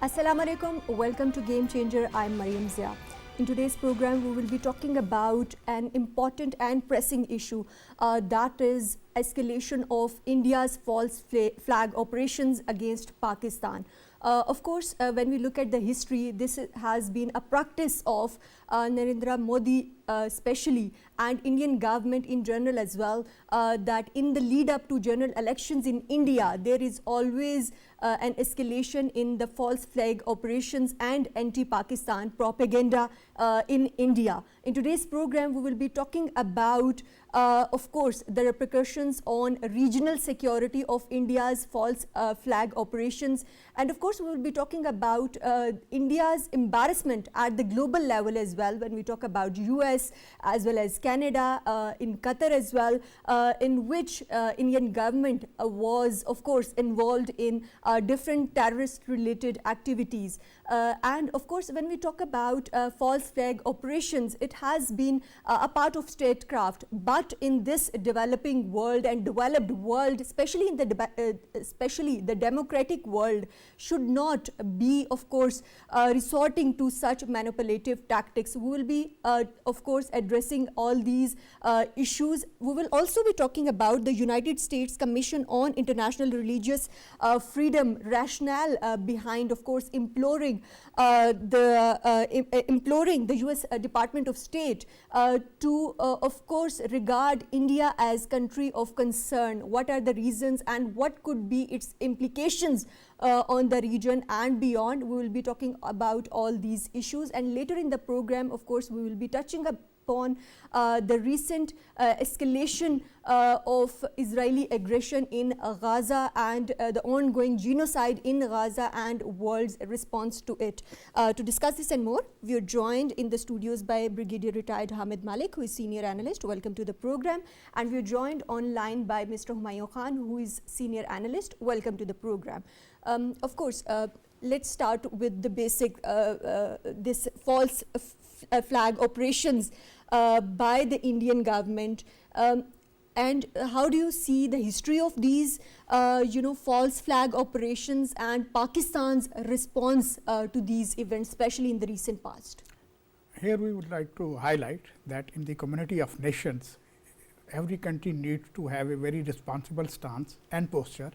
Assalamu alaikum, welcome to Game Changer. I'm Mariam Zia. In today's program, we will be talking about an important and pressing issue that is escalation of India's false flag operations against Pakistan. Of course, when we look at the history, this has been a practice of Narendra Modi especially and Indian government in general as well, that in the lead up to general elections in India, there is always an escalation in the false flag operations and anti-Pakistan propaganda in India. In today's program, we will be talking about, of course, the repercussions on regional security of India's false flag operations. And of course, we will be talking about India's embarrassment at the global level as well, when we talk about US as well as Canada, in Qatar as well, in which Indian government was, of course, involved in different terrorist-related activities. And of course, when we talk about false flag operations, it has been a part of statecraft. But in this developing world and developed world, especially in the democratic world, should not be, of course, resorting to such manipulative tactics. We will be, of course, addressing all these issues. We will also be talking about the United States Commission on International Religious Freedom rationale behind, of course, imploring the US Department of State to, of course, regard India as country of concern. What are the reasons and what could be its implications on the region and beyond? We will be talking about all these issues, and later in the program, of course, we will be touching upon the recent escalation of Israeli aggression in Gaza and the ongoing genocide in Gaza and world's response to it. To discuss this and more, we are joined in the studios by Brigadier Retired Hamid Malik, who is Senior Analyst. Welcome to the program. And we are joined online by Mr. Humayun Khan, who is Senior Analyst. Welcome to the program. Of course, let's start with the basic, this false flag operations by the Indian government, and how do you see the history of these false flag operations and Pakistan's response to these events, especially in the recent past? Here we would like to highlight that in the community of nations, every country needs to have a very responsible stance and posture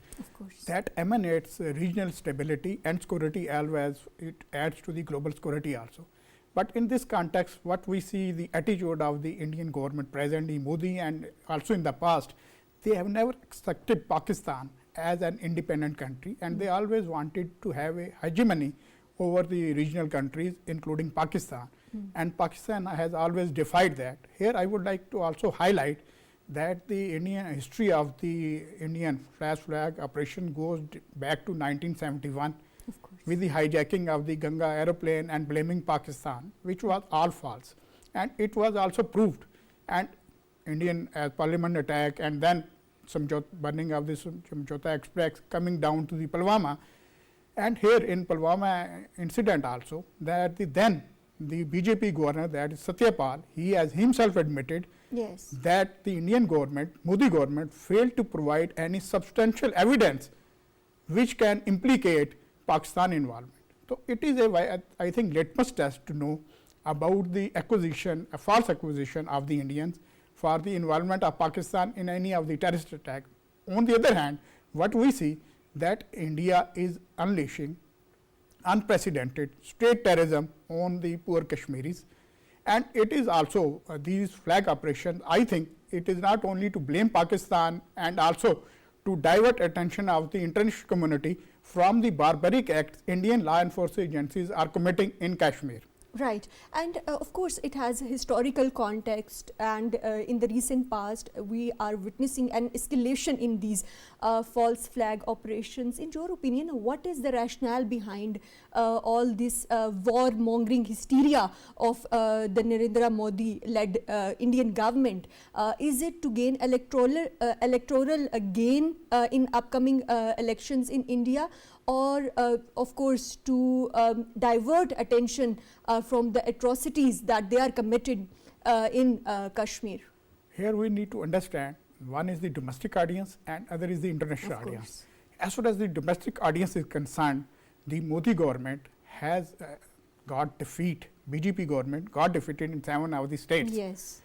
that emanates regional stability and security, as well as it adds to the global security also. But in this context, what we see the attitude of the Indian government, presently Modi, and also in the past, they have never accepted Pakistan as an independent country, and they always wanted to have a hegemony over the regional countries, including Pakistan. And Pakistan has always defied that. Here I would like to also highlight that the Indian history of the Indian false flag operation goes back to 1971. With the hijacking of the Ganga aeroplane and blaming Pakistan, which was all false. And it was also proved, and Indian parliament attack, and then burning of the Samjhauta Express coming down to the Pulwama. And here in Pulwama incident also, that then the BJP governor, that is Satyapal, he has himself admitted that the Indian government, Modi government, failed to provide any substantial evidence which can implicate Pakistan involvement. So it is a, I think, litmus test to know about the acquisition, a false acquisition of the Indians for the involvement of Pakistan in any of the terrorist attack. On the other hand, what we see that India is unleashing unprecedented state terrorism on the poor Kashmiris, and it is also these flag operations. I think it is not only to blame Pakistan and also to divert attention of the international community from the barbaric acts Indian law enforcement agencies are committing in Kashmir. Right, and of course it has a historical context, and in the recent past we are witnessing an escalation in these false flag operations. In your opinion, what is the rationale behind all this war-mongering hysteria of the Narendra Modi-led Indian government? Is it to gain electoral gain in upcoming elections in India, or of course to divert attention from the atrocities that they are committed in Kashmir? Here we need to understand, one is the domestic audience and other is the international audience. As far as the domestic audience is concerned, the Modi government has got defeat, BJP government got defeated in 7 of the states. Yes.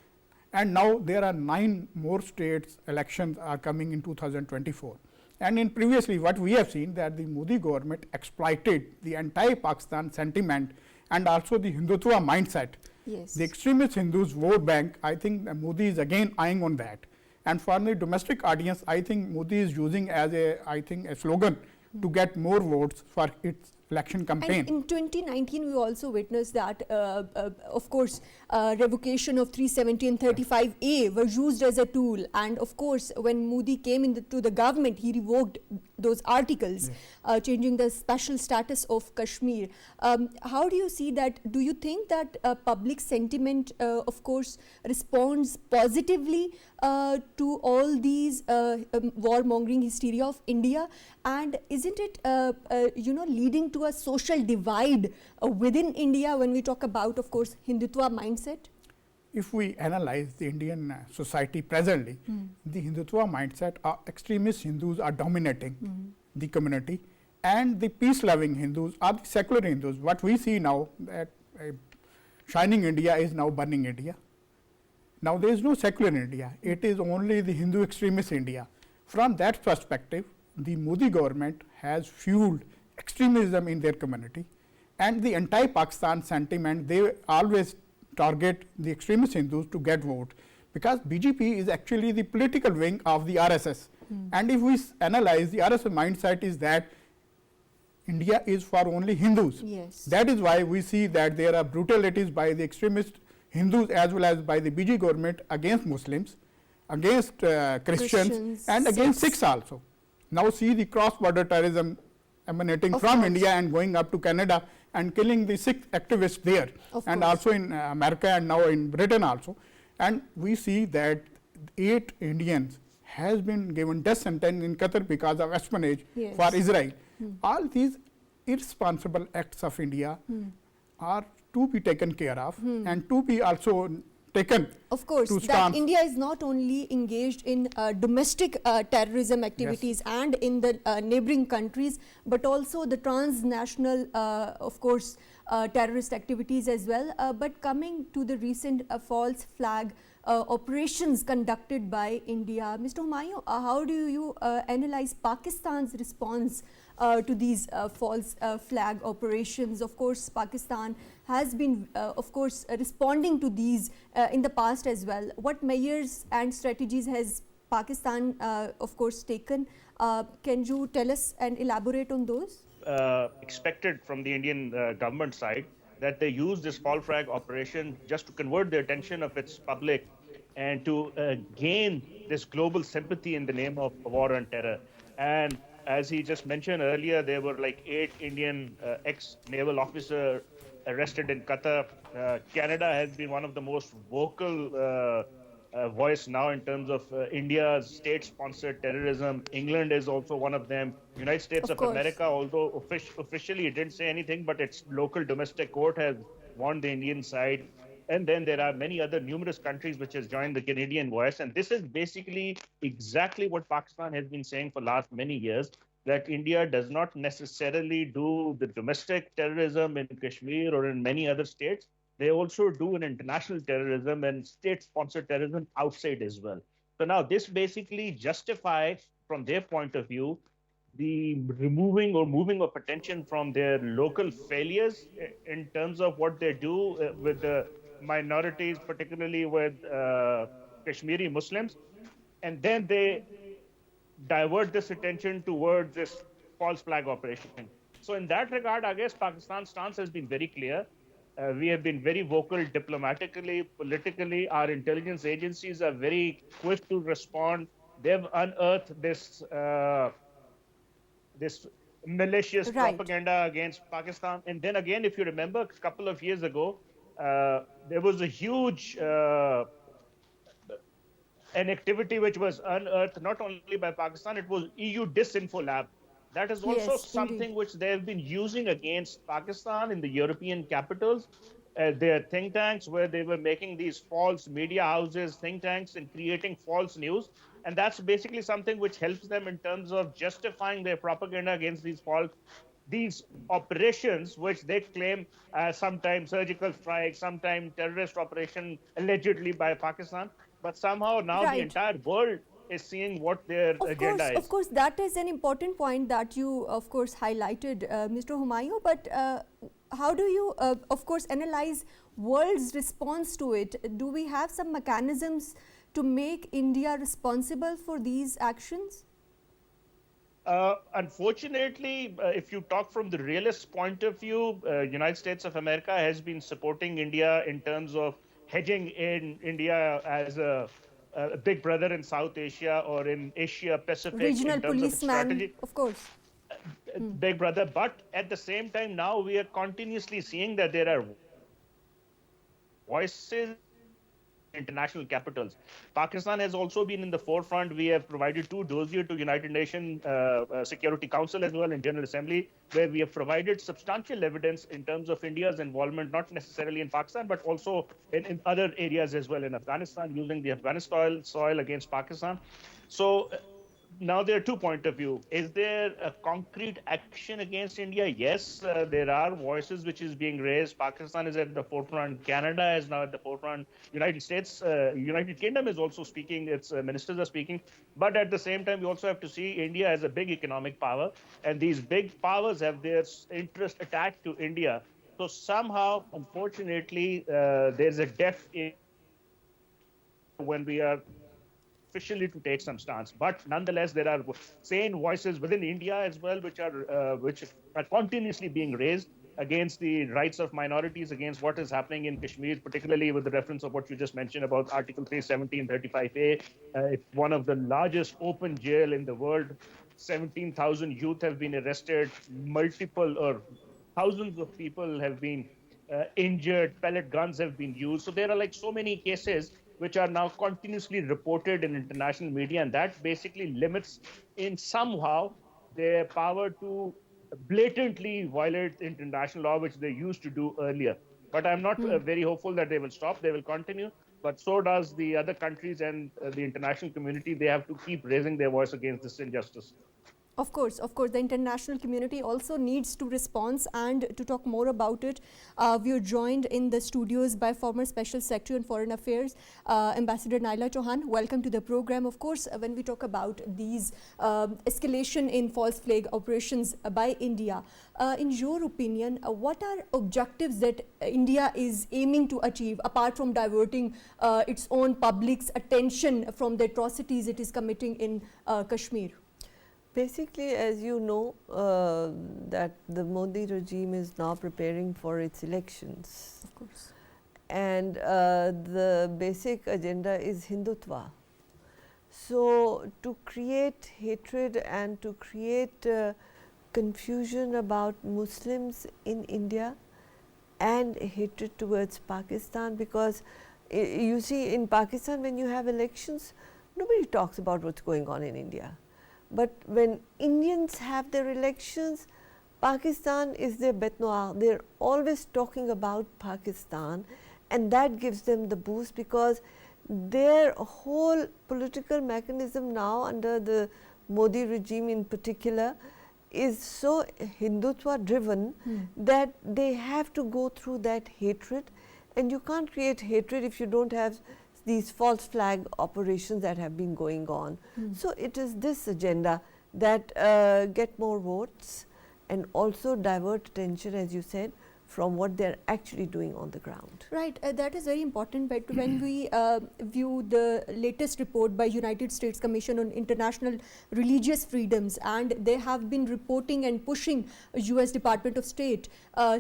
And now there are 9 more states elections are coming in 2024. And in previously what we have seen that the Modi government exploited the anti-Pakistan sentiment and also the Hindutva mindset. Yes. The extremist Hindus vote bank, I think Modi is again eyeing on that. And for the domestic audience, I think Modi is using as a slogan to get more votes for its election campaign. And in 2019, we also witnessed that, of course, revocation of 370 and 35A were used as a tool. And of course, when Modi came into the government, he revoked those articles, changing the special status of Kashmir. How do you see that? Do you think that public sentiment, of course, responds positively to all these warmongering hysteria of India? And isn't it, leading to a social divide within India when we talk about, of course, Hindutva mindset? If we analyze the Indian society presently, the Hindutva mindset, extremist Hindus are dominating the community, and the peace-loving Hindus are the secular Hindus. What we see now that shining India is now burning India. Now there is no secular India, it is only the Hindu extremist India. From that perspective, the Modi government has fueled extremism in their community, and the anti-Pakistan sentiment, they always target the extremist Hindus to get vote, because BJP is actually the political wing of the RSS. And if we analyze, the RSS mindset is that India is for only Hindus. Yes. That is why we see that there are brutalities by the extremist Hindus as well as by the BJP government against Muslims, against Christians and against Sikhs also. Now see the cross-border terrorism emanating from India and going up to Canada and killing the Sikh activists there, and also in America and now in Britain also. And we see that 8 Indians has been given death sentence in Qatar because of espionage for Israel. All these irresponsible acts of India are to be taken care of and to be also taken. Of course, that India is not only engaged in domestic terrorism activities and in the neighboring countries, but also the transnational, of course, terrorist activities as well. But coming to the recent false flag operations conducted by India, Mr. Humayun, how do you analyze Pakistan's response to these false flag operations? Of course, Pakistan has been, of course, responding to these in the past as well. What measures and strategies has Pakistan, of course, taken? Can you tell us and elaborate on those? Expected from the Indian government side that they use this false flag operation just to convert the attention of its public and to gain this global sympathy in the name of war on terror. And as he just mentioned earlier, there were like 8 Indian ex-naval officers arrested in Qatar. Canada has been one of the most vocal voice now in terms of India's state-sponsored terrorism. England is also one of them. United States of America, although officially it didn't say anything, but its local domestic court has warned the Indian side. And then there are many other numerous countries which has joined the Canadian voice. And this is basically exactly what Pakistan has been saying for last many years, that India does not necessarily do the domestic terrorism in Kashmir or in many other states. They also do an international terrorism and state-sponsored terrorism outside as well. So now this basically justifies, from their point of view, the removing or moving of attention from their local failures in terms of what they do with the minorities, particularly with Kashmiri Muslims. And then they divert this attention towards this false flag operation. So in that regard, I guess Pakistan's stance has been very clear. We have been very vocal diplomatically, politically. Our intelligence agencies are very quick to respond. They've unearthed this malicious propaganda against Pakistan. And then again, if you remember, a couple of years ago, there was a huge an activity which was unearthed not only by Pakistan, it was EU Disinfo Lab. That is also something which they have been using against Pakistan in the European capitals, their think tanks, where they were making these false media houses, think tanks, and creating false news. And that's basically something which helps them in terms of justifying their propaganda against these false these operations, which they claim sometimes surgical strike, sometimes terrorist operation allegedly by Pakistan, but somehow now the Right. entire world is seeing what their agenda Of is. course, that is an important point that you, of course, highlighted, Mr. Humayun. But how do you, of course, analyze world's response to it? Do we have some mechanisms to make India responsible for these actions? Unfortunately, if you talk from the realist point of view, United States of America has been supporting India in terms of hedging in India as a big brother in South Asia or in Asia Pacific in Regional terms of its policeman, strategy. of course. Big brother, but at the same time, now we are continuously seeing that there are voices international capitals. Pakistan has also been in the forefront. We have provided 2 dossiers to United Nations Security Council as well in General Assembly, where we have provided substantial evidence in terms of India's involvement, not necessarily in Pakistan, but also in other areas as well, in Afghanistan, using the Afghanistan soil against Pakistan. So now there are 2 points of view. Is there a concrete action against India? Yes, there are voices which is being raised. Pakistan is at the forefront. Canada is now at the forefront. United States, United Kingdom is also speaking. Its ministers are speaking. But at the same time, we also have to see India as a big economic power, and these big powers have their interest attached to India. So somehow, unfortunately, there's a deaf ear when we are officially to take some stance, but nonetheless, there are sane voices within India as well, which are continuously being raised against the rights of minorities, against what is happening in Kashmir, particularly with the reference of what you just mentioned about Article 317, 35A. It's one of the largest open jail in the world. 17,000 youth have been arrested. Multiple or thousands of people have been injured. Pellet guns have been used. So there are like so many cases which are now continuously reported in international media, and that basically limits in somehow their power to blatantly violate international law, which they used to do earlier. But I'm not very hopeful that they will stop. They will continue. But so does the other countries and the international community. They have to keep raising their voice against this injustice. Of course, the international community also needs to respond. And to talk more about it, we are joined in the studios by former Special Secretary on Foreign Affairs, Ambassador Naila Chauhan. Welcome to the program. Of course, when we talk about these escalation in false flag operations by India, in your opinion, what are objectives that India is aiming to achieve, apart from diverting its own public's attention from the atrocities it is committing in Kashmir? Basically, as you know, that the Modi regime is now preparing for its elections. Of course. And the basic agenda is Hindutva. So, to create hatred and to create confusion about Muslims in India and hatred towards Pakistan, because you see, in Pakistan when you have elections, nobody talks about what's going on in India. But when Indians have their elections, Pakistan is their bête noire. They are always talking about Pakistan, and that gives them the boost, because their whole political mechanism now under the Modi regime in particular is so Hindutva driven that they have to go through that hatred, and you can't create hatred if you don't have these false flag operations that have been going on. So, it is this agenda that get more votes and also divert attention, as you said, from what they are actually doing on the ground. Right, that is very important. But when we view the latest report by United States Commission on International Religious Freedoms, and they have been reporting and pushing US Department of State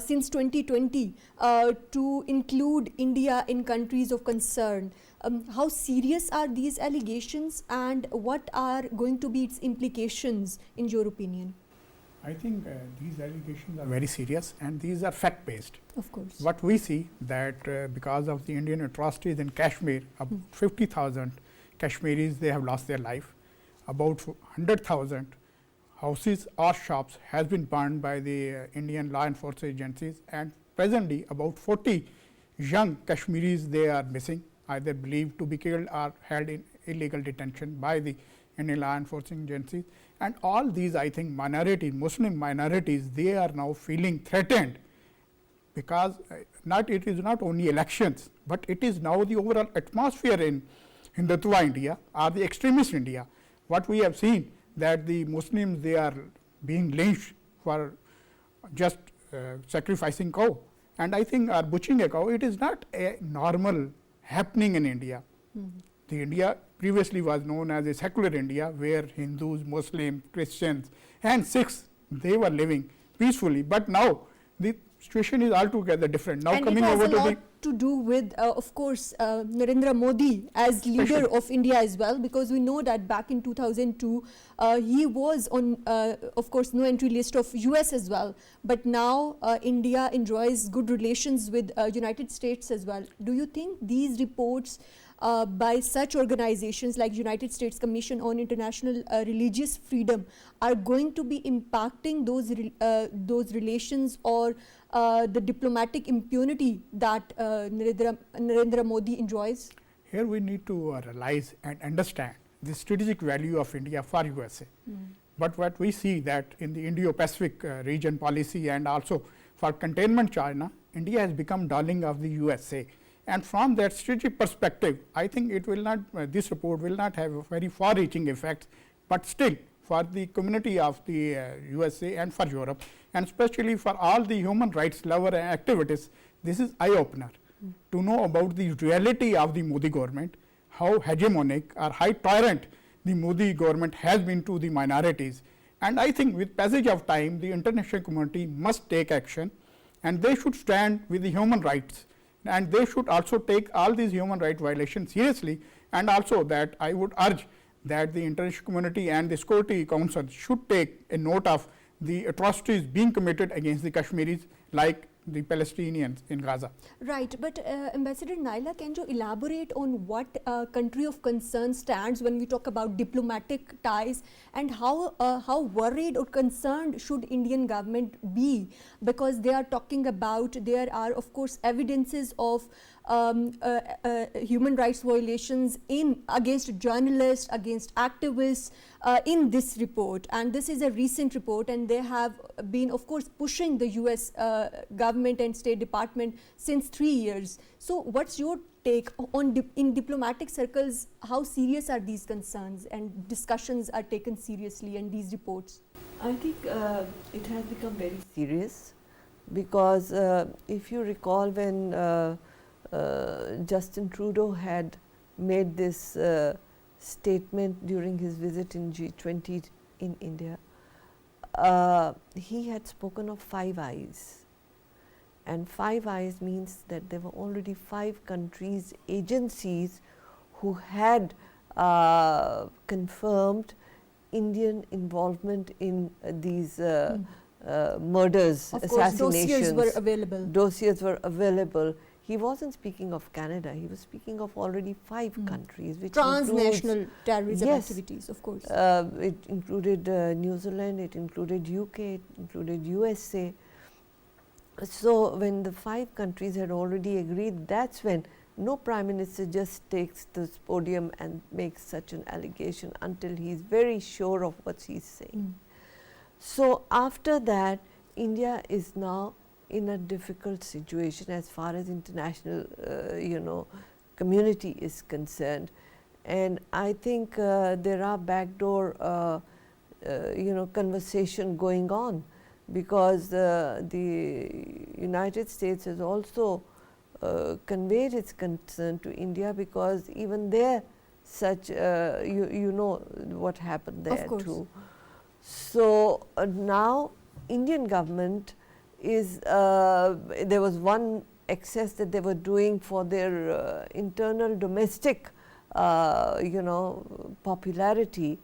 since 2020 to include India in countries of concern. How serious are these allegations, and what are going to be its implications in your opinion? I think these allegations are very serious, and these are fact based. Of course. What we see that because of the Indian atrocities in Kashmir, 50,000 Kashmiris, they have lost their life. About 100,000 houses or shops has been burned by the Indian law enforcement agencies, and presently about 40 young Kashmiris, they are missing, either believed to be killed or held in illegal detention by the Indian law enforcing agencies, and all these I think minorities, Muslim minorities, they are now feeling threatened, because it is not only elections, but it is now the overall atmosphere in Hindutva India or the extremist India. What we have seen, that the Muslims, they are being lynched for just sacrificing cow, and I think butchering a cow, it is not a normal happening in India. The India previously was known as a secular India, where Hindus, Muslims, Christians and Sikhs, they were living peacefully, but now the situation is altogether different. Now and coming it has over a to lot the to do with, of course, Narendra Modi as leader of India as well, because we know that back in 2002, he was on, of course, no entry list of US as well. But now India enjoys good relations with United States as well. Do you think these reports by such organizations like United States Commission on International Religious Freedom are going to be impacting those relations, or the diplomatic impunity that Narendra Modi enjoys? Here we need to realize and understand the strategic value of India for USA. But what we see, that in the Indo-Pacific region policy and also for containment China, India has become darling of the USA. And from that strategic perspective, I think it will not, this report will not have a very far reaching effects, but still for the community of the USA and for Europe, and especially for all the human rights lover activities, this is eye opener to know about the reality of the Modi government, how hegemonic or high tyrant the Modi government has been to the minorities. And I think with passage of time, the international community must take action, and they should stand with the human rights, and they should also take all these human rights violations seriously. And also that I would urge that the international community and the Security Council should take a note of the atrocities being committed against the Kashmiris, like the Palestinians in Gaza. Right, but Ambassador Naila, can you elaborate on what country of concern stands when we talk about diplomatic ties, and how worried or concerned should Indian government be, because they are talking about, there are of course evidences of human rights violations against journalists, against activists in this report, and this is a recent report, and they have been of course pushing the US government and State Department since 3 years. So what's your take on in diplomatic circles, how serious are these concerns and discussions are taken seriously in these reports? I think it has become very serious, because if you recall, when Justin Trudeau had made this statement during his visit in G20 in India, he had spoken of 5 eyes, and 5 eyes means that there were already 5 countries, agencies who had confirmed Indian involvement in these murders, of assassinations. Course, dossiers were available. Dossiers were available. He wasn't speaking of Canada, he was speaking of already 5 countries, which transnational terrorism yes, activities, of course. It included New Zealand, it included UK, it included USA. So when the 5 countries had already agreed, that's when no Prime Minister just takes this podium and makes such an allegation until he's very sure of what he's saying. So after that, India is now in a difficult situation as far as international community is concerned, and I think there are backdoor conversation going on, because the United States has also conveyed its concern to India, because even there such you know what happened there too. So now Indian government is there was one excess that they were doing for their internal domestic popularity,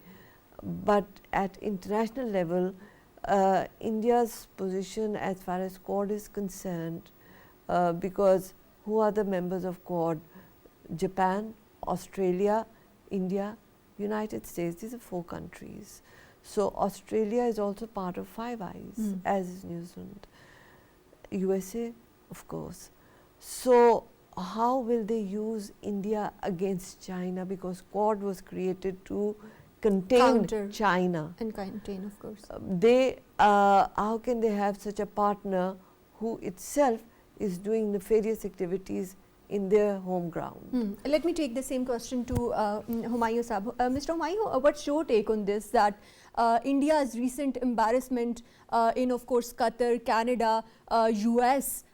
but at international level India's position as far as Quad is concerned, because who are the members of Quad? Japan, Australia, India, United States, these are 4 countries. So Australia is also part of 5 eyes, as is New Zealand. USA, of course. So how will they use India against China, because Quad was created to contain Counter. China. And contain, of course. How can they have such a partner who itself is doing nefarious activities in their home ground? Let me take the same question to Humayun Sahab. Mr. Humayun, what's your take on this, that India's recent embarrassment in, of course, Qatar, Canada, US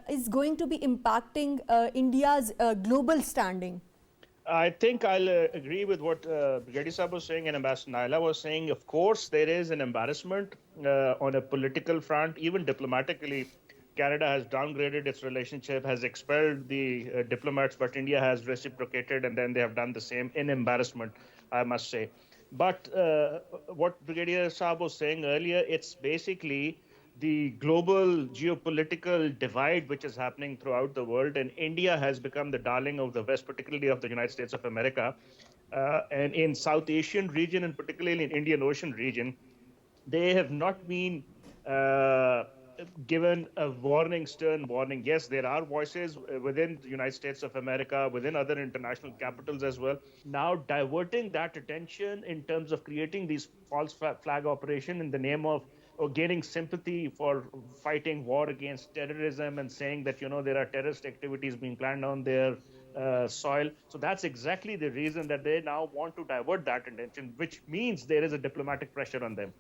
is going to be impacting India's global standing? I think I'll agree with what Brigadier Saab was saying and Ambassador Naila was saying. Of course, there is an embarrassment on a political front, even diplomatically. Canada has downgraded its relationship, has expelled the diplomats, but India has reciprocated, and then they have done the same in embarrassment, I must say. But what Brigadier Saab was saying earlier, it's basically the global geopolitical divide which is happening throughout the world, and India has become the darling of the West, particularly of the United States of America. And in South Asian region, and particularly in Indian Ocean region, they have not been given a warning, stern warning. Yes, there are voices within the United States of America, within other international capitals as well, now diverting that attention in terms of creating these false flag operation in the name of or gaining sympathy for fighting war against terrorism and saying that, there are terrorist activities being planned on their soil. So that's exactly the reason that they now want to divert that attention, which means there is a diplomatic pressure on them.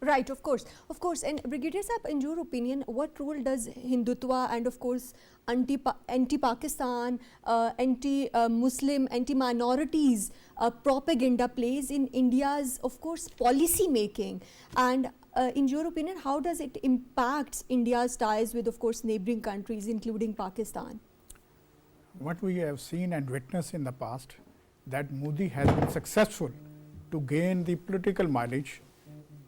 Right, of course. And Brigadier Saab, in your opinion, what role does Hindutva and, of course, anti-Pakistan, anti-Muslim, anti-minorities propaganda plays in India's, of course, policy making? And in your opinion, how does it impact India's ties with, of course, neighboring countries, including Pakistan? What we have seen and witnessed in the past, that Modi has been successful to gain the political mileage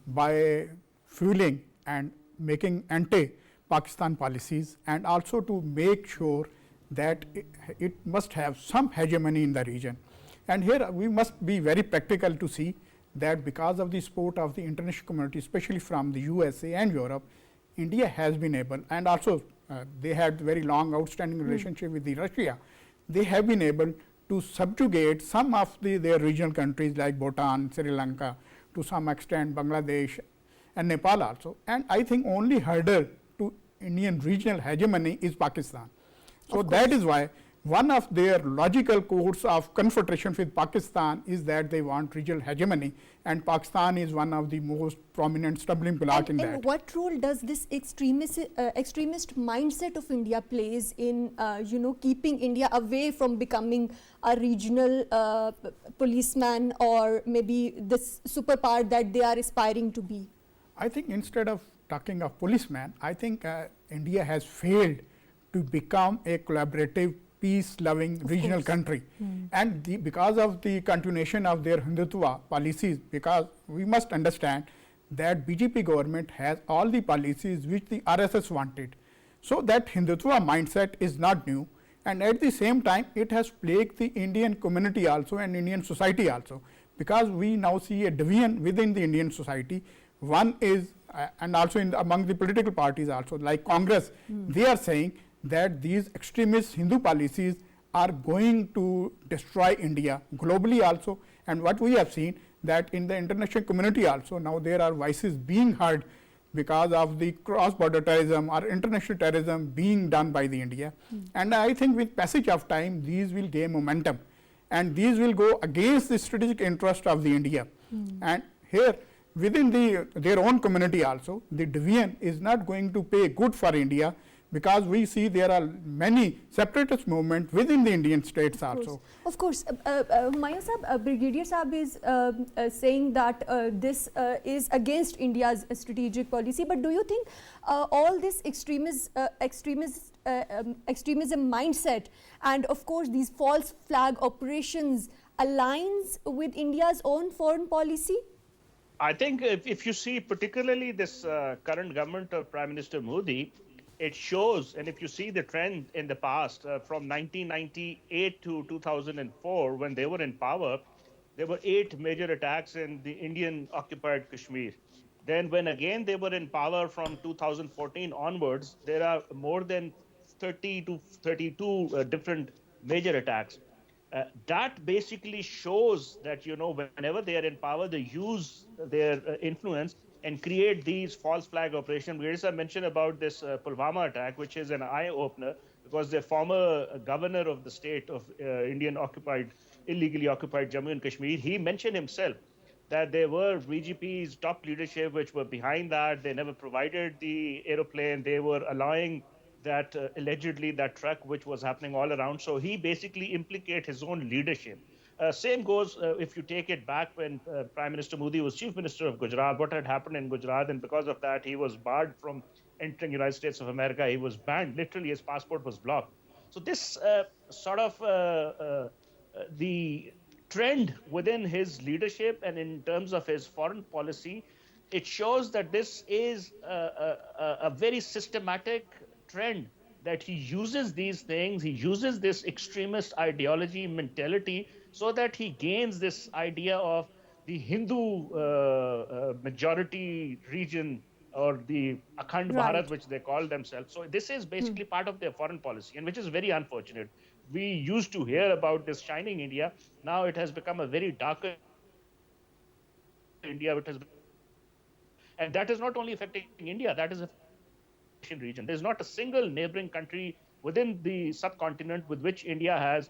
by fueling and making anti-Pakistan policies, and also to make sure that it must have some hegemony in the region. And here we must be very practical to see that because of the support of the international community, especially from the USA and Europe, India has been able, and also they had very long outstanding relationship with the Russia, they have been able to subjugate some of their regional countries like Bhutan, Sri Lanka, to some extent Bangladesh and Nepal also. And I think only hurdle to Indian regional hegemony is Pakistan. So that is why one of their logical course of confrontation with Pakistan is that they want regional hegemony, and Pakistan is one of the most prominent stumbling block in that. And what role does this extremist mindset of India plays in keeping India away from becoming a regional policeman, or maybe this superpower that they are aspiring to be? I think instead of talking of policeman, I think India has failed to become a collaborative, peace-loving regional country. And because of the continuation of their Hindutva policies, because we must understand that BJP government has all the policies which the RSS wanted. So that Hindutva mindset is not new, and at the same time it has plagued the Indian community also and Indian society also, because we now see a division within the Indian society. One is, and also among the political parties also, like Congress, they are saying that these extremist Hindu policies are going to destroy India globally also. And what we have seen, that in the international community also, now there are voices being heard because of the cross-border terrorism or international terrorism being done by the India. And I think with passage of time, these will gain momentum, and these will go against the strategic interest of the India. And here, within their own community also, the division is not going to pay good for India, because we see there are many separatist movements within the Indian states also. Of course. Humayun Sahab, Brigadier Saab is saying that this is against India's strategic policy, but do you think all this extremism mindset and, of course, these false flag operations aligns with India's own foreign policy? I think if you see particularly this current government of Prime Minister Modi, it shows, and if you see the trend in the past, from 1998 to 2004, when they were in power, there were 8 major attacks in the Indian occupied Kashmir. Then when again they were in power from 2014 onwards, there are more than 30 to 32 different major attacks. That basically shows that, whenever they are in power, they use their influence and create these false flag operations. Brigadier mentioned about this Pulwama attack, which is an eye opener, because the former governor of the state of illegally occupied Jammu and Kashmir, he mentioned himself that there were VGP's top leadership which were behind that. They never provided the aeroplane. They were allowing that allegedly that truck which was happening all around. So he basically implicated his own leadership. Same goes if you take it back when Prime Minister Modi was Chief Minister of Gujarat, what had happened in Gujarat, and because of that he was barred from entering United States of America. He was banned, literally his passport was blocked. So this sort of the trend within his leadership and in terms of his foreign policy, it shows that this is a very systematic trend, that he uses these things, he uses this extremist ideology, mentality, so that he gains this idea of the Hindu majority region, or the Akhand Bharat, which they call themselves. So this is basically part of their foreign policy, and which is very unfortunate. We used to hear about this shining India. Now it has become a very darker India, and that is not only affecting India, that is affecting the region. There's not a single neighboring country within the subcontinent with which India has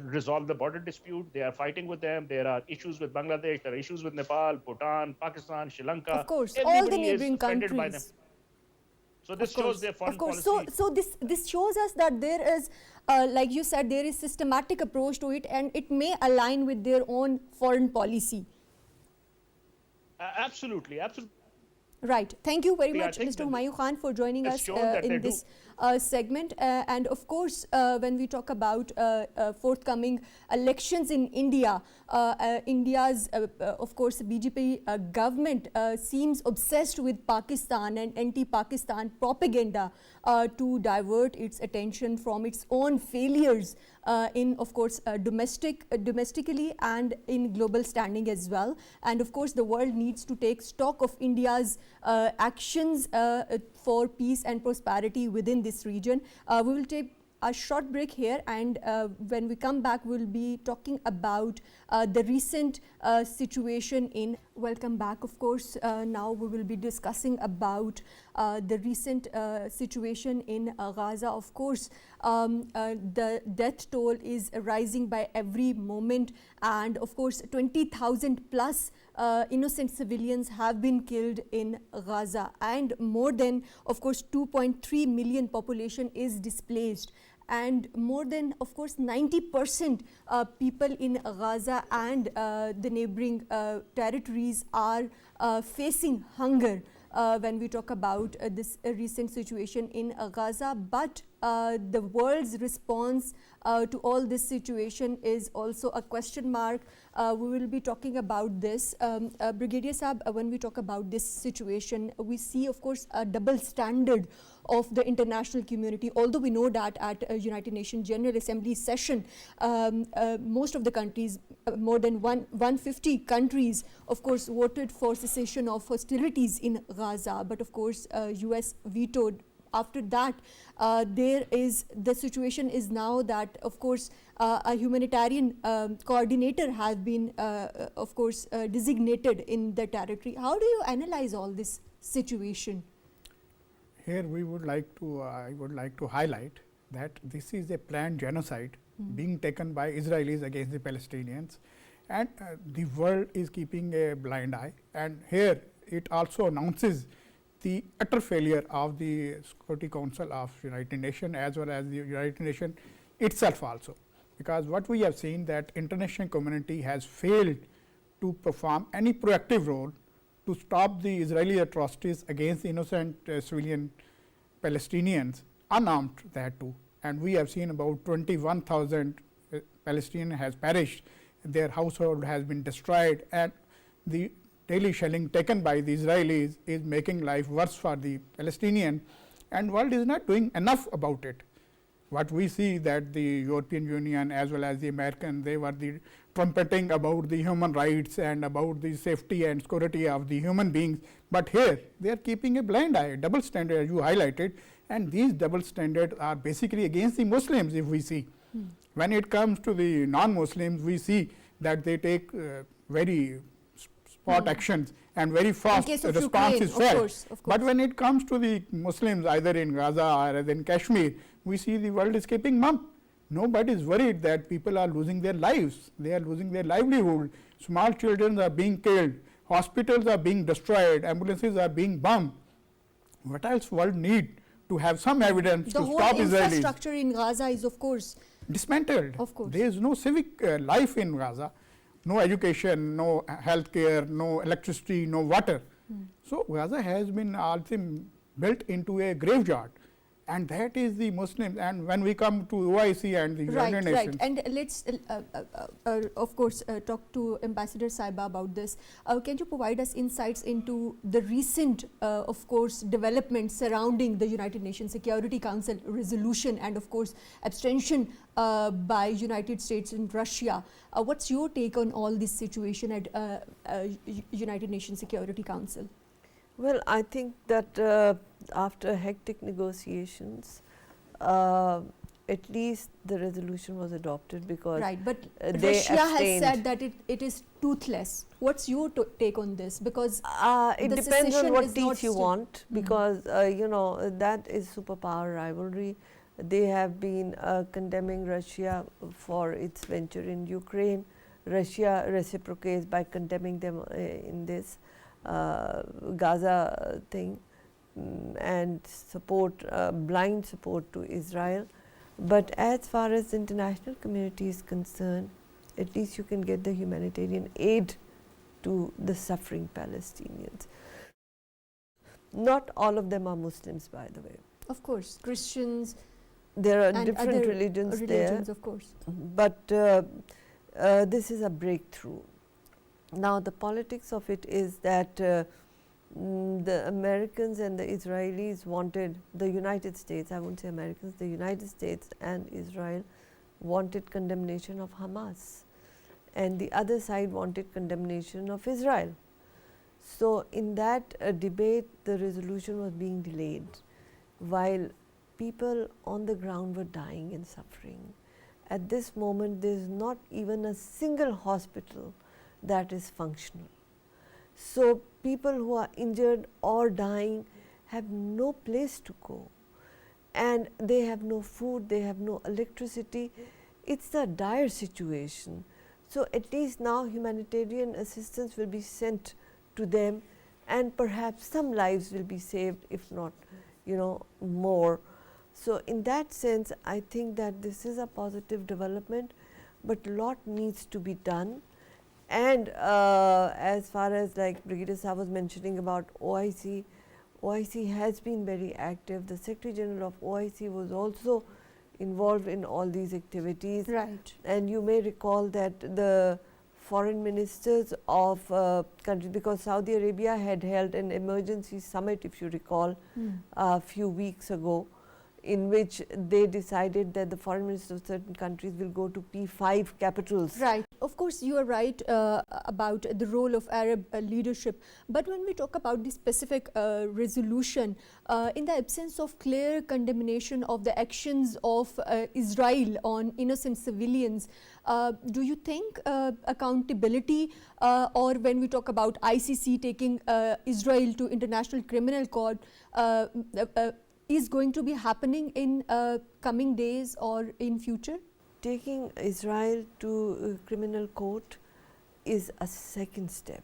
resolved the border dispute. They are fighting with them. There are issues with Bangladesh. There are issues with Nepal, Bhutan, Pakistan, Sri Lanka. Of course, everybody all the neighboring is offended countries. By them. So this shows their foreign policy. So this shows us that there is, like you said, there is systematic approach to it, and it may align with their own foreign policy. Absolutely. Right. Thank you very much, Mr. Humayun Khan, for joining us in this segment. And of course, when we talk about forthcoming elections in India, India's, of course, BJP government seems obsessed with Pakistan and anti-Pakistan propaganda to divert its attention from its own failures in, of course, domestically and in global standing as well. And of course, the world needs to take stock of India's actions for peace and prosperity within this region. We will take a short break here, and when we come back, we'll be talking about the recent situation in. Welcome back. Of course, now we will be discussing about the recent situation in Gaza. Of course, the death toll is rising by every moment, and of course 20,000 plus innocent civilians have been killed in Gaza, and more than, of course, 2.3 million population is displaced, and more than, of course, 90% people in Gaza and the neighboring territories are facing hunger when we talk about this recent situation in Gaza. But the world's response to all this situation is also a question mark. We will be talking about this. Brigadier Saab, when we talk about this situation, we see, of course, a double standard of the international community. Although we know that at a United Nations General Assembly session, most of the countries, more than 150 countries, of course, voted for cessation of hostilities in Gaza. But of course, US vetoed. After that, the situation is now that, of course, a humanitarian coordinator has been, of course, designated in the territory. How do you analyze all this situation? Here we would like to, I would like to highlight that this is a planned genocide being taken by Israelis against the Palestinians, and the world is keeping a blind eye. And here it also announces the utter failure of the Security Council of United Nations as well as the United Nations itself also, because what we have seen that international community has failed to perform any proactive role to stop the Israeli atrocities against innocent civilian Palestinians, unarmed that too. And we have seen about 21,000 Palestinians has perished, their household has been destroyed, and the daily shelling taken by the Israelis is making life worse for the Palestinian, and world is not doing enough about it. What we see that the European Union as well as the American, they were the trumpeting about the human rights and about the safety and security of the human beings, but here they are keeping a blind eye, double standard as you highlighted, and these double standards are basically against the Muslims if we see. When it comes to the non-Muslims, we see that they take very spot actions and very fast response is felt. But when it comes to the Muslims, either in Gaza or in Kashmir, we see the world is keeping mum. Nobody is worried that people are losing their lives. They are losing their livelihood. Small children are being killed. Hospitals are being destroyed. Ambulances are being bombed. What else world need to have some evidence to stop Israelis? The whole infrastructure in Gaza is of course dismantled. Of course. There is no civic life in Gaza. No education, no health care, no electricity, no water. So, Gaza has been also built into a graveyard, and that is the Muslims. And when we come to OIC and the United Nations. Right, and let's of course talk to Ambassador Saiba about this. Can you provide us insights into the recent of course developments surrounding the United Nations Security Council resolution and of course abstention by United States and Russia? What's your take on all this situation at United Nations Security Council? Well, I think that after hectic negotiations, at least the resolution was adopted because but they Russia abstained. has said that it is toothless. What's your take on this? Because it depends on what teeth you want, because you know that is superpower rivalry. They have been condemning Russia for its venture in Ukraine. Russia reciprocates by condemning them in this Gaza thing and support, blind support to Israel. But as far as the international community is concerned, at least you can get the humanitarian aid to the suffering Palestinians. Not all of them are Muslims, by the way. Of course, Christians. There are and different other religions there, of course. But this is a breakthrough. Now the politics of it is that the Americans and the Israelis wanted, the United States, I won't say Americans, the United States and Israel wanted condemnation of Hamas, and the other side wanted condemnation of Israel. So in that debate, the resolution was being delayed while people on the ground were dying and suffering. At this moment, there is not even a single hospital that is functional. So people who are injured or dying have no place to go, and they have no food, they have no electricity. It's a dire situation. So at least now humanitarian assistance will be sent to them, and perhaps some lives will be saved, if not, you know, more. So in that sense, I think that this is a positive development, but a lot needs to be done. And as far as like Brigadier Saab was mentioning about OIC, OIC has been very active. The Secretary General of OIC was also involved in all these activities. Right. And you may recall that the foreign ministers of countries, because Saudi Arabia had held an emergency summit, if you recall, a few weeks ago, in which they decided that the foreign ministers of certain countries will go to P5 capitals. Right. Of course, you are right about the role of Arab leadership. But when we talk about the specific resolution, in the absence of clear condemnation of the actions of Israel on innocent civilians, do you think accountability, or when we talk about ICC taking Israel to International Criminal Court, is going to be happening in coming days or in future? Taking Israel to criminal court is a second step,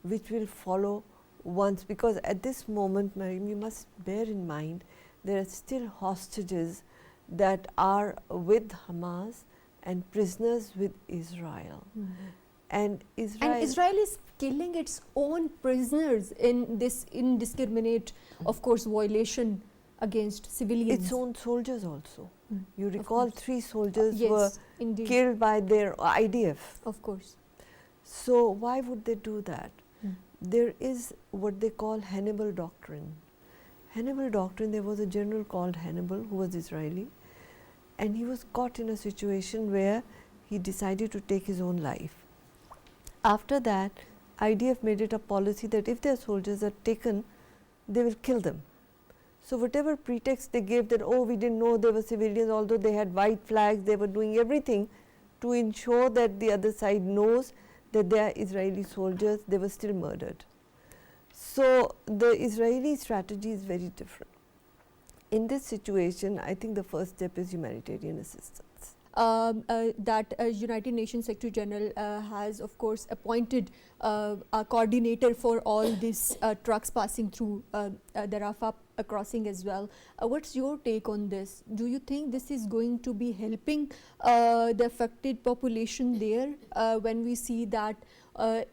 which will follow once, because at this moment, Mariam, you must bear in mind, there are still hostages that are with Hamas and prisoners with Israel. And Israel is killing its own prisoners in this indiscriminate, of course, violation against civilians. Its own soldiers also. You recall 3 soldiers yes, were indeed. killed by their IDF. Of course. So why would they do that? There is what they call Hannibal doctrine. Hannibal doctrine, there was a general called Hannibal who was Israeli, and he was caught in a situation where he decided to take his own life. After that, IDF made it a policy that if their soldiers are taken, they will kill them. So, whatever pretext they gave that, oh, we didn't know they were civilians, although they had white flags, they were doing everything to ensure that the other side knows that they are Israeli soldiers, they were still murdered. So, the Israeli strategy is very different. In this situation, I think the first step is humanitarian assistance. That United Nations Secretary General has of course appointed a coordinator for all these trucks passing through the Rafah crossing as well. What's your take on this? Do you think this is going to be helping the affected population there when we see that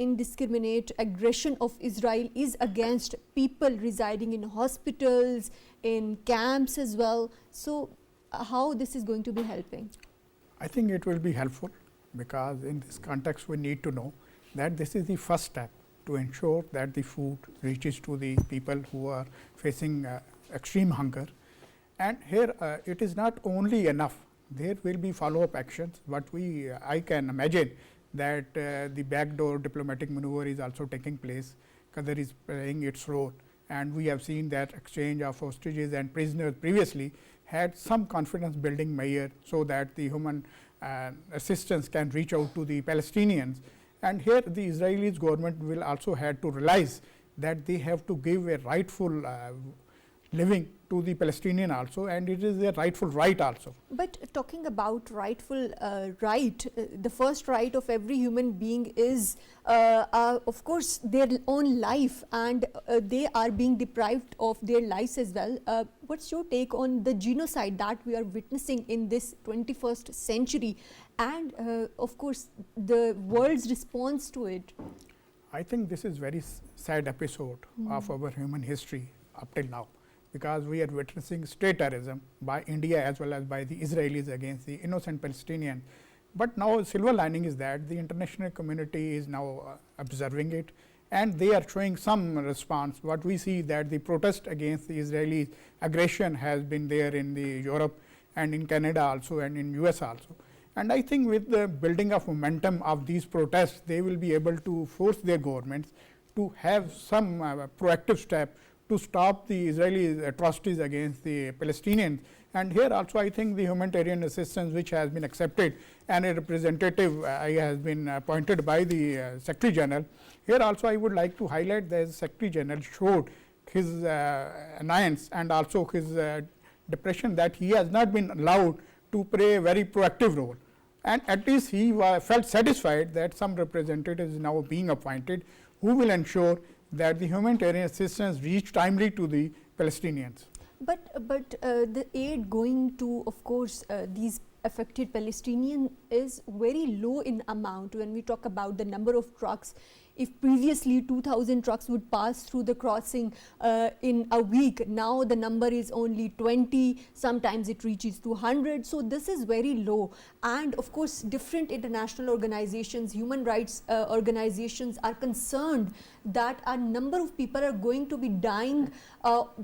indiscriminate aggression of Israel is against people residing in hospitals, in camps as well? So how this is going to be helping? I think it will be helpful, because in this context we need to know that this is the first step to ensure that the food reaches to the people who are facing extreme hunger. And here it is not only enough, there will be follow-up actions, but I can imagine that the backdoor diplomatic maneuver is also taking place. Qatar is playing its role, and we have seen that exchange of hostages and prisoners previously had some confidence building measure, so that the human assistance can reach out to the Palestinians. And here the Israeli government will also have to realize that they have to give a rightful living to the Palestinian also, and it is their rightful right also. But talking about rightful right, the first right of every human being is of course their own life, and they are being deprived of their lives as well. What's your take on the genocide that we are witnessing in this 21st century, and of course the world's response to it? I think this is very sad episode of our human history up till now, because we are witnessing state terrorism by India as well as by the Israelis against the innocent Palestinians. But now silver lining is that the international community is now observing it, and they are showing some response. What we see that the protest against the Israeli aggression has been there in the Europe and in Canada also, and in US also. And I think with the building of momentum of these protests, they will be able to force their governments to have some proactive step to stop the Israeli atrocities against the Palestinians. And here also I think the humanitarian assistance which has been accepted, and a representative has been appointed by the Secretary General. Here also I would like to highlight that the Secretary General showed his annoyance and also his depression that he has not been allowed to play a very proactive role. And at least he felt satisfied that some representative is now being appointed who will ensure that the humanitarian assistance reach timely to the Palestinians. But the aid going to, of course, these affected Palestinians is very low in amount. When we talk about the number of trucks, if previously 2,000 trucks would pass through the crossing in a week, now the number is only 20, sometimes it reaches to 100. So this is very low. And of course, different international organizations, human rights organizations are concerned that a number of people are going to be dying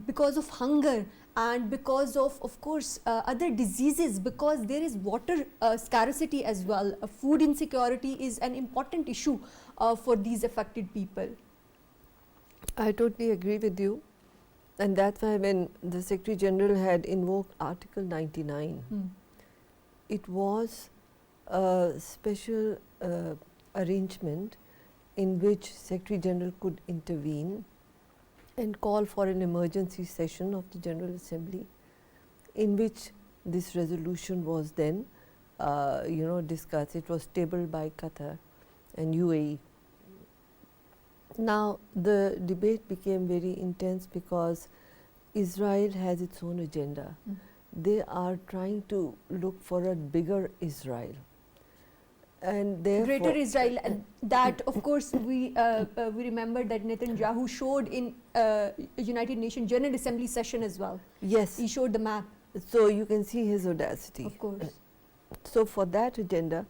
because of hunger and because of course, other diseases, because there is water scarcity as well. Food insecurity is an important issue for these affected people. I totally agree with you, and that's why when the Secretary General had invoked Article 99, it was a special arrangement in which Secretary General could intervene and call for an emergency session of the General Assembly, in which this resolution was then discussed. It was tabled by Qatar and UAE. Now the debate became very intense because Israel has its own agenda. They are trying to look for a bigger Israel, and therefore Greater Israel, and that of course we remember that Netanyahu showed in United Nations General Assembly session as well. Yes, he showed the map. So you can see his audacity. Of course. So for that agenda,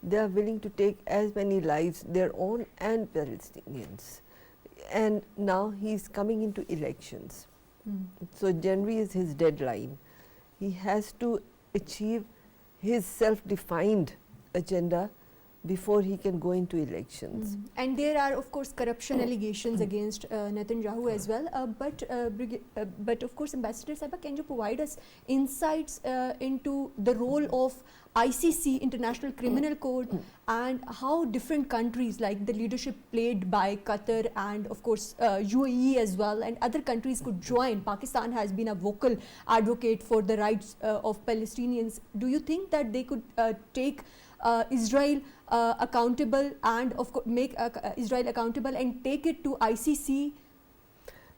they are willing to take as many lives, their own and Palestinians. And now he is coming into elections. So January is his deadline. He has to achieve his self-defined agenda before he can go into elections. And there are, of course, corruption allegations against Netanyahu as well. But of course, Ambassador Sahiba, can you provide us insights into the role of ICC, International Criminal Court, and how different countries, like the leadership played by Qatar and of course UAE as well, and other countries could join? Pakistan has been a vocal advocate for the rights of Palestinians. Do you think that they could take Israel accountable and of course make Israel accountable and take it to ICC?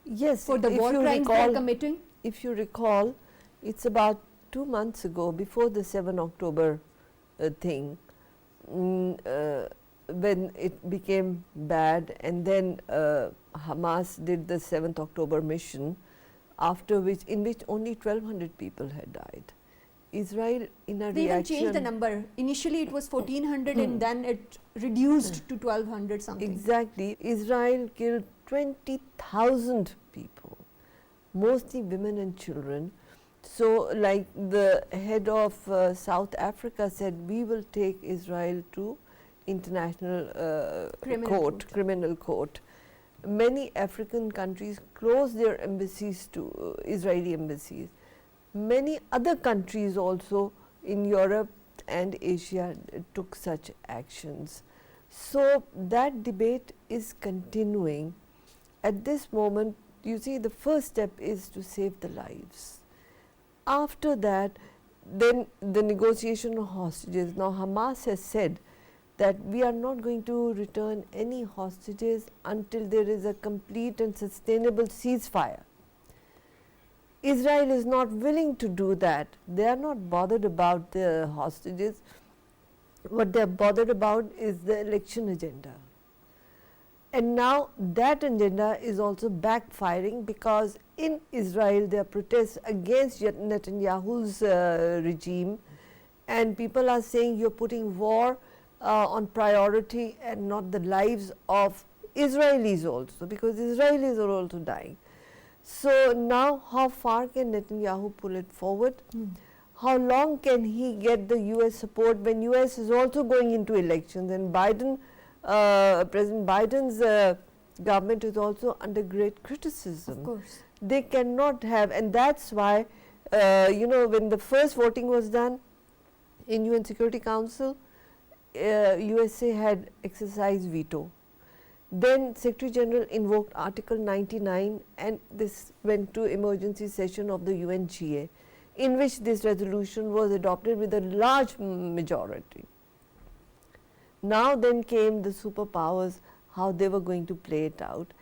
Yes, for the war crimes they are committing? If you recall, it's about 2 months ago, before the 7 October thing, when it became bad, and then Hamas did the 7th October mission, after which, in which only 1,200 people had died. Israel, in a they reaction, even changed the number. Initially it was 1,400 and then it reduced to 1,200 something. Exactly. Israel killed 20,000 people, mostly women and children. So, like the head of South Africa said, we will take Israel to international criminal court. Many African countries closed their embassies to Israeli embassies. Many other countries also in Europe and Asia took such actions. So, that debate is continuing. At this moment, you see, the first step is to save the lives. After that, then the negotiation of hostages. Now, Hamas has said that we are not going to return any hostages until there is a complete and sustainable ceasefire. Israel is not willing to do that. They are not bothered about the hostages. What they are bothered about is the election agenda. And now that agenda is also backfiring, because in Israel there are protests against Netanyahu's regime, and people are saying you are putting war on priority and not the lives of Israelis also, because Israelis are also dying. So, now how far can Netanyahu pull it forward? How long can he get the US support when US is also going into elections, and President Biden's government is also under great criticism. Of course. They cannot have, and that's why when the first voting was done in UN Security Council, USA had exercised veto. Then Secretary General invoked Article 99, and this went to emergency session of the UNGA, in which this resolution was adopted with a large majority. Now then came the superpowers, how they were going to play it out,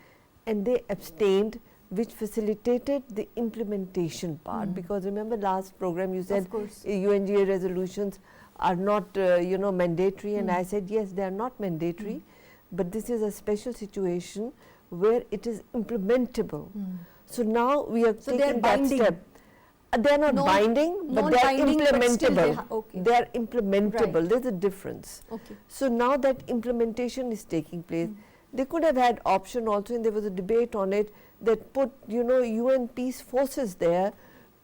and they abstained, which facilitated the implementation part, because remember last program you said UNGA resolutions are not mandatory, and I said yes, they are not mandatory, but this is a special situation where it is implementable. So now we are taking that step. They are not binding, but they are implementable. They are implementable. Right. There is a difference. So now that implementation is taking place, they could have had option also, and there was a debate on it, that put UN peace forces there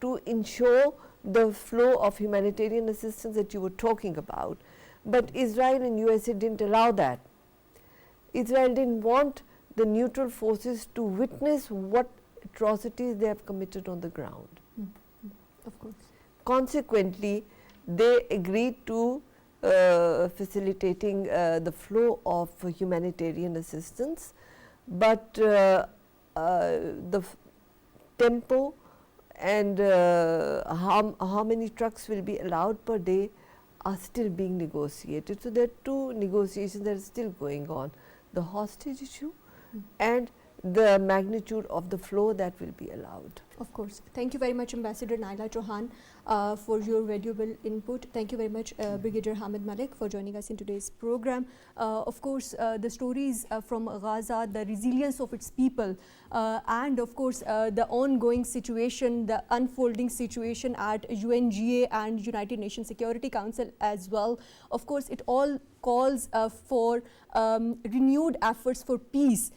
to ensure the flow of humanitarian assistance that you were talking about. But Israel and USA didn't allow that. Israel didn't want the neutral forces to witness what atrocities they have committed on the ground. Of course. Consequently, they agreed to facilitating the flow of humanitarian assistance, but the tempo and how many trucks will be allowed per day are still being negotiated. So, there are two negotiations that are still going on, the hostage issue and the magnitude of the flow that will be allowed. Of course. Thank you very much, Ambassador Naila Chauhan, for your valuable input. Thank you very much, Brigadier Hamid Malik, for joining us in today's program. Of course, the stories from Gaza, the resilience of its people, and of course, the ongoing situation, the unfolding situation at UNGA and United Nations Security Council as well. Of course, it all calls for renewed efforts for peace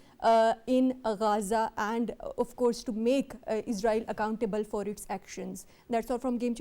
in Gaza, and of course to make Israel accountable for its actions. That's all from Game Changer.